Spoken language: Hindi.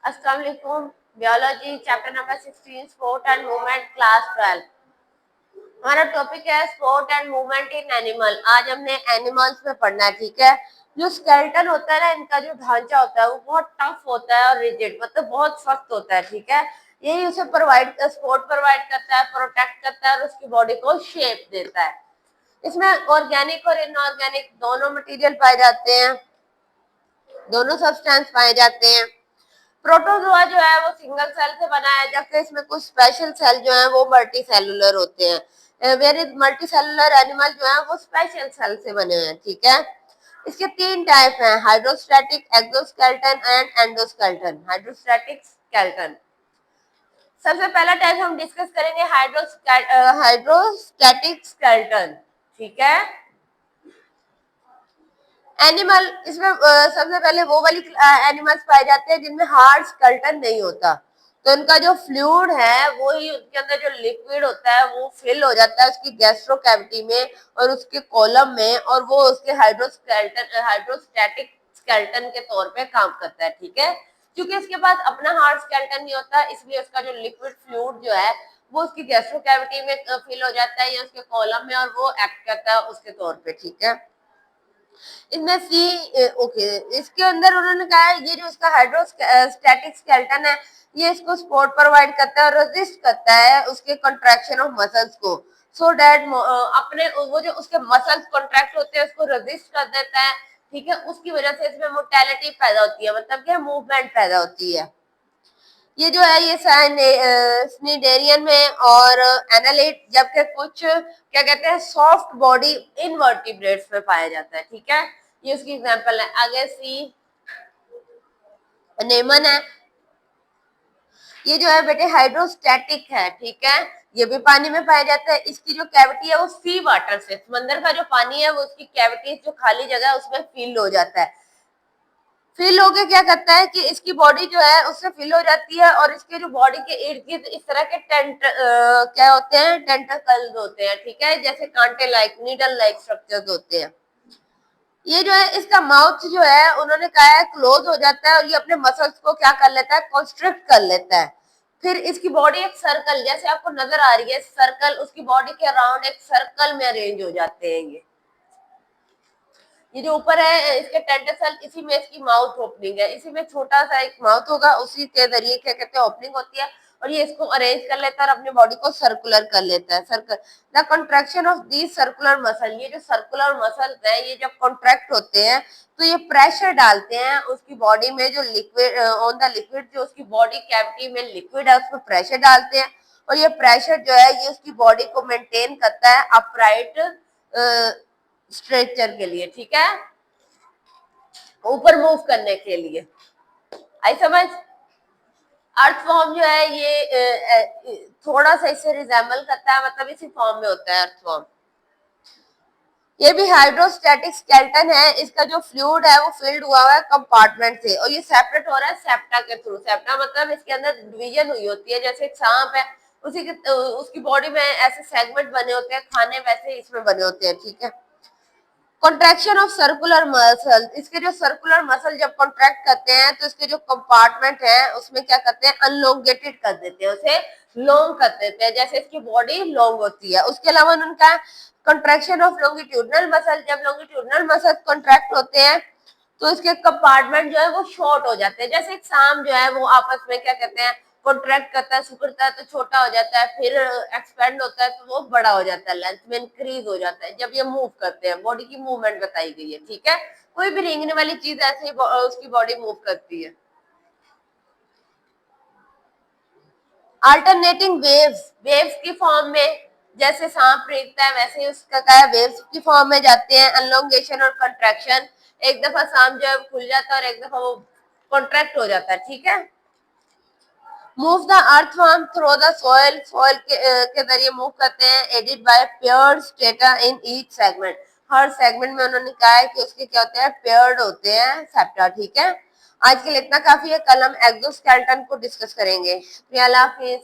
अस्सलाम वालेकुम। Biology chapter number 16 sport and movement class 12। हमारा टॉपिक है sport and movement in animal. आज हमने एनिमल्स में पढ़ना है, ठीक है। जो स्केलेटन होता है ना, इनका जो ढांचा होता है वो बहुत टफ होता है और रिजिड, मतलब बहुत सख्त होता है, ठीक है। यही उसे सपोर्ट प्रोवाइड करता है, प्रोटेक्ट करता है और उसकी बॉडी को शेप देता है। इसमें ऑर्गेनिक और इनऑर्गेनिक दोनों मटेरियल पाए जाते हैं, दोनों सब्सटेंस पाए जाते हैं। प्रोटोजोआ जो है वो सिंगल सेल से बना है, जबकि इसमें कुछ स्पेशल सेल जो है वो मल्टी सेलुलर होते हैं। वेरी मल्टी सेलुलर एनिमल जो है वो स्पेशल सेल से बने हुए हैं, ठीक है। इसके तीन टाइप हैं, hydrostatic, exoskeleton and endoskeleton. Hydrostatic skeleton सबसे पहला टाइप हम डिस्कस करेंगे, हाइड्रोस्टैटिक स्केलेटन, ठीक है। एनिमल इसमें सबसे पहले वो वाली एनिमल्स पाए जाते हैं जिनमें हार्ड स्केलेटन नहीं होता। तो इनका जो फ्लूइड है वो ही उनके अंदर जो लिक्विड होता है वो फिल हो जाता है उसकी गैस्ट्रो कैविटी में और उसके कॉलम में, और वो उसके हाइड्रोस्टैटिक स्केलेटन के तौर पे काम करता है, ठीक है। क्योंकि इसके पास अपना हार्ड स्केलेटन नहीं होता, इसलिए उसका जो लिक्विड फ्लूइड जो है वो उसकी गैस्ट्रो कैविटी में फिल हो जाता है या उसके कॉलम में, और वो एक्ट करता है उसके तौर पे, ठीक है। इसमें ओके, इसके अंदर उन्होंने कहा है ये जो इसका हाइड्रोस्टैटिक स्केलेटन है ये इसको सपोर्ट प्रोवाइड करता है और रेजिस्ट करता है उसके कंट्रैक्शन ऑफ मसल्स को, सो डैट अपने वो जो उसके मसल्स कॉन्ट्रैक्ट होते हैं उसको रेजिस्ट कर देता है, ठीक है। उसकी वजह से इसमें मोटेलिटी पैदा होती है, मतलब कि मूवमेंट पैदा होती है। ये जो है ये स्निडेरियन में और एनालिट, जबकि कुछ क्या कहते हैं सॉफ्ट बॉडी इनवर्टिब्रेट्स में पाया जाता है, ठीक है। ये उसकी एग्जांपल है। आगे सी नेमन है, ये जो है बेटे हाइड्रोस्टैटिक है, ठीक है। ये भी पानी में पाया जाता है। इसकी जो कैविटी है वो सी वाटर से, समंदर का जो पानी है वो उसकी कैविटी जो खाली जगह है उसमें फिल हो जाता है। फिल होके क्या करता है कि इसकी बॉडी जो है उससे फिल हो जाती है और इसके जो बॉडी के इर्द गिर्द इस तरह के क्या होते हैं, टेंटाकल्स होते हैं, ठीक है, जैसे कांटे लाइक, नीडल लाइक स्ट्रक्चर्स होते हैं। ये जो है इसका माउथ जो है उन्होंने कहा है क्लोज हो जाता है और ये अपने मसल्स को क्या कर लेता है, कॉन्स्ट्रिक्ट कर लेता है। फिर इसकी बॉडी एक सर्कल, जैसे आपको नजर आ रही है सर्कल, उसकी बॉडी के अराउंड एक सर्कल में अरेंज हो जाते हैं। ये जो ऊपर है इसके टेंटाकल, इसी में इसकी माउथ ओपनिंग है, इसी में छोटा सा एक माउथ होगा, उसी के जरिए क्या कहते हैं ओपनिंग होती है और ये इसको अरेंज कर लेता है और अपनी बॉडी को सर्कुलर कर लेता है। Circle the contraction of these circular muscle, ये जो सर्कुलर मसल है ये जब कॉन्ट्रैक्ट होते हैं तो ये प्रेशर डालते हैं उसकी बॉडी में, जो लिक्विड ऑन द लिक्विड, जो उसकी बॉडी कैविटी में लिक्विड है उसमें प्रेशर डालते हैं और ये प्रेशर जो है ये उसकी बॉडी को मेंटेन करता है अपराइट स्ट्रेचर के लिए, ठीक है, ऊपर मूव करने के लिए। आई समझ। अर्थ फॉर्म जो है ये थोड़ा सा इसे रिजेंबल करता है, मतलब इसी फॉर्म में होता है अर्थ फॉर्म। ये भी हाइड्रोस्टैटिक स्केलेटन है, इसका जो फ्लूइड है वो फिल्ड हुआ है कंपार्टमेंट से और ये सेपरेट हो रहा है सेप्टा के थ्रू। सेप्टा मतलब इसके अंदर डिवीजन हुई होती है, जैसे एक सांप है उसी के उसकी बॉडी में ऐसे सेगमेंट बने होते हैं, खाने वैसे इसमें बने होते हैं, ठीक है। कॉन्ट्रैक्शन ऑफ सर्कुलर मसल, इसके जो सर्कुलर मसल जब कॉन्ट्रैक्ट करते हैं तो इसके जो कंपार्टमेंट है उसमें क्या करते हैं, अनलोंगेटेड कर देते हैं, उसे लॉन्ग कर देते हैं, जैसे इसकी बॉडी लॉन्ग होती है। उसके अलावा उनका कंट्रैक्शन ऑफ लॉन्गिट्यूडनल मसल, जब लॉन्गिट्यूडनल मसल कॉन्ट्रैक्ट होते हैं तो इसके कंपार्टमेंट जो है वो शॉर्ट हो जाते हैं, जैसे एक सांप जो है वो आपस में क्या कहते हैं कॉन्ट्रैक्ट करता है, सिकुड़ता है तो छोटा हो जाता है, फिर एक्सपेंड होता है तो वो बड़ा हो जाता है, लेंथ में इंक्रीज हो जाता है जब ये मूव करते हैं। बॉडी की मूवमेंट बताई गई है, ठीक है। कोई भी रेंगने वाली चीज ऐसे ही उसकी बॉडी मूव करती है। अल्टरनेटिंग वेव्स, वेव्स की फॉर्म में, जैसे सांप रेंगता है वैसे ही उसका क्या है, वेव्स की फॉर्म में जाते हैं, अनलोंगेशन और कंट्रैक्शन। एक दफा सांप जो है खुल जाता है और एक दफा वो कॉन्ट्रैक्ट हो जाता है, ठीक है। Move the earthworm through the soil, soil के जरिए मूव करते हैं, aided by paired setae in each segment. हर सेगमेंट में उन्होंने कहा है कि उसके क्या होते हैं, पेयर्ड होते हैं सेप्टा, ठीक है। आज के लिए इतना काफी है, कल हम एक्सोस्केलेटन को डिस्कस करेंगे। शुक्रिया, अल्लाह हाफिज।